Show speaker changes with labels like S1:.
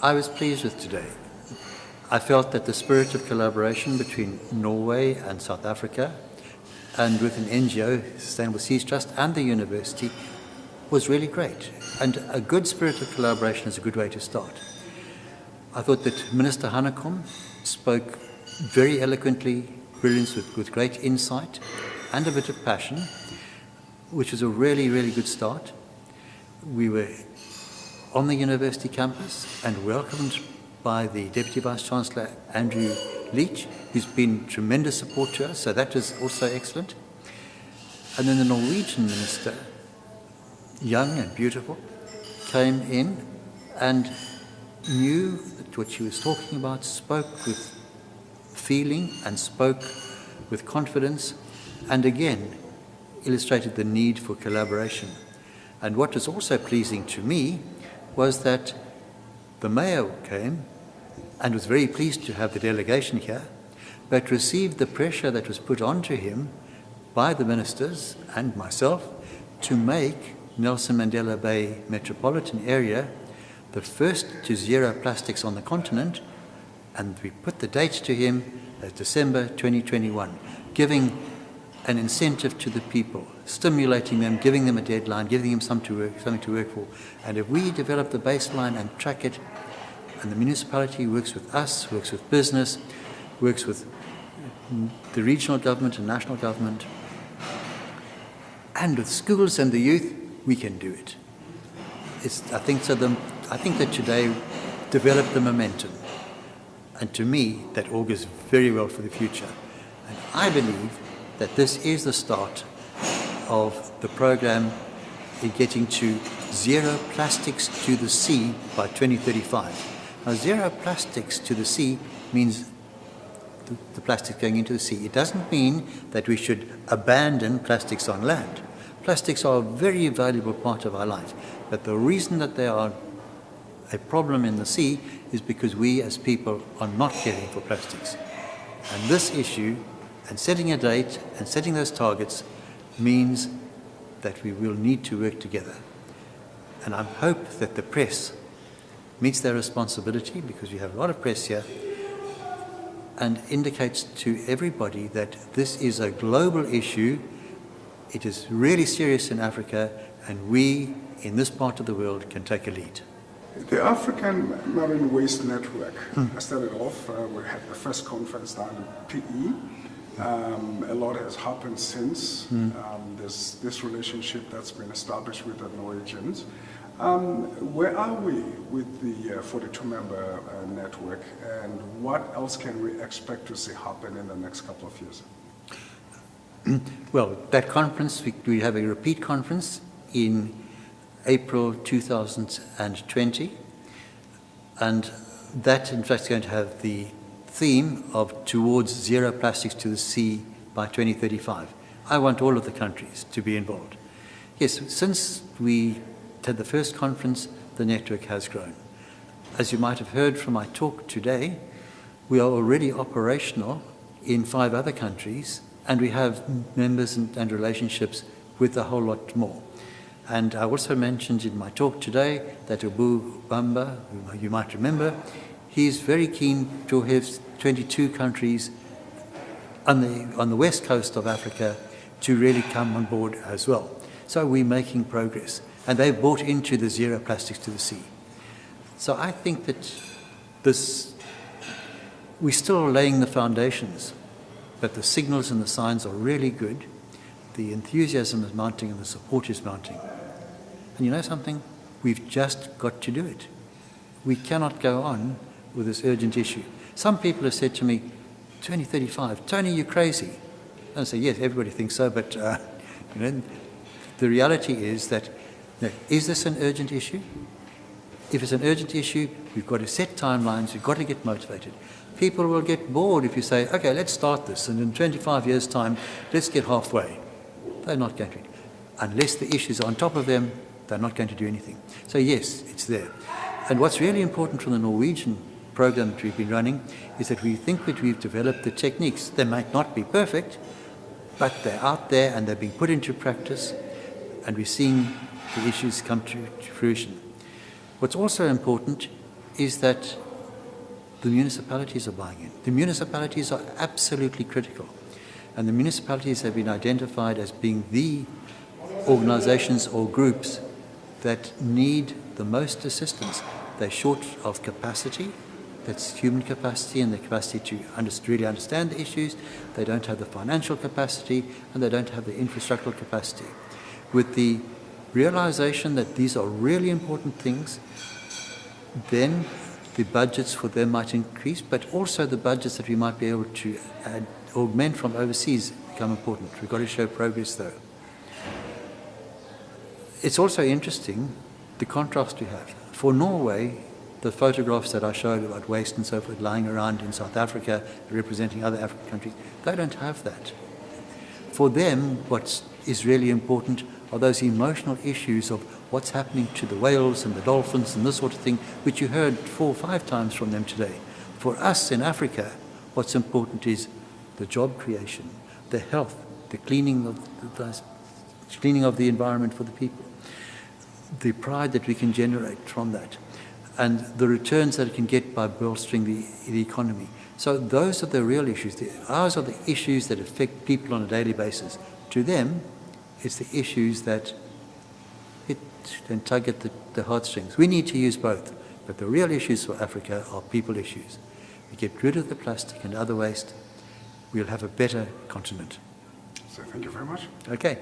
S1: I was pleased with today. I felt that the spirit of collaboration between Norway and South Africa and with an NGO, Sustainable Seas Trust, and the university was really great. And a good spirit of collaboration is a good way to start. I thought that Minister Hanekom spoke very eloquently, brilliant, with great insight and a bit of passion, which was a really, really good start. We were on the university campus and welcomed by the Deputy Vice-Chancellor, Andrew Leach, who's been tremendous support to us, so that was also excellent. And then the Norwegian minister, young and beautiful, came in and knew that what she was talking about, spoke with feeling and spoke with confidence, and again illustrated the need for collaboration. And what was also pleasing to me was that the mayor came and was very pleased to have the delegation here, but received the pressure that was put onto him by the ministers and myself to make Nelson Mandela Bay metropolitan area the first to zero plastics on the continent, and we put the date to him as December 2021, giving an incentive to the people, stimulating them, giving them a deadline, giving them something to work for. And if we develop the baseline and track it, and the municipality works with us, works with business, works with the regional government and national government, and with schools and the youth, we can do it. I think that today developed the momentum. And to me, that augurs very well for the future. And I believe that this is the start of the program in getting to zero plastics to the sea by 2035. Now, zero plastics to the sea means the plastic going into the sea. It doesn't mean that we should abandon plastics on land. Plastics are a very valuable part of our life. But the reason that they are a problem in the sea is because we as people are not caring for plastics. And this issue, and setting a date and setting those targets, means that we will need to work together. And I hope that the press meets their responsibility, because we have a lot of press here, and indicates to everybody that this is a global issue. It is really serious in Africa, and we in this part of the world can take a lead.
S2: The African Marine Waste Network started off, we had the first conference down in PE. A lot has happened since. There's this relationship that's been established with the Norwegians. Where are we with the 42-member network, and what else can we expect to see happen in the next couple of years?
S1: Well, that conference, we have a repeat conference in April 2020, and that in fact is going to have the theme of towards zero plastics to the sea by 2035. I want all of the countries to be involved. Yes, since we had the first conference, the network has grown. As you might have heard from my talk today, we are already operational in 5 other countries, and we have members and relationships with a whole lot more. And I also mentioned in my talk today that Abu Bamba, who you might remember, he's very keen to have 22 countries on the west coast of Africa to really come on board as well. So we're making progress. And they've bought into the zero plastics to the sea. So I think that we're still laying the foundations, but the signals and the signs are really good. The enthusiasm is mounting and the support is mounting. And you know something? We've just got to do it. We cannot go on with this urgent issue. Some people have said to me, 2035, Tony, you're crazy. And I say, yes, everybody thinks so, but the reality is that, is this an urgent issue? If it's an urgent issue, we've got to set timelines, we've got to get motivated. People will get bored if you say, okay, let's start this, and in 25 years' time, let's get halfway. They're not going to. Unless the issues are on top of them, they're not going to do anything. So yes, it's there. And what's really important from the Norwegian program that we've been running is that we think that we've developed the techniques. They might not be perfect, but they're out there and they're being put into practice, and we're seeing the issues come to fruition. What's also important is that the municipalities are buying in. The municipalities are absolutely critical. And the municipalities have been identified as being the organizations or groups that need the most assistance. They're short of capacity, that's human capacity and the capacity to really understand the issues. They don't have the financial capacity and they don't have the infrastructural capacity. With the realization that these are really important things, then the budgets for them might increase, but also the budgets that we might be able to augment from overseas become important. We've got to show progress though. It's also interesting the contrast we have. For Norway, the photographs that I showed about waste and so forth lying around in South Africa, representing other African countries, they don't have that. For them, what is really important are those emotional issues of what's happening to the whales and the dolphins and this sort of thing, which you heard 4 or 5 times from them today. For us in Africa, what's important is the job creation, the health, the cleaning of the environment for the people, the pride that we can generate from that, and the returns that it can get by bolstering the economy. So those are the real issues. Ours are the issues that affect people on a daily basis. To them, it's the issues that hit and tug at the heartstrings. We need to use both, but the real issues for Africa are people issues. We get rid of the plastic and other waste, we'll have a better continent.
S2: So thank you very much.
S1: Okay.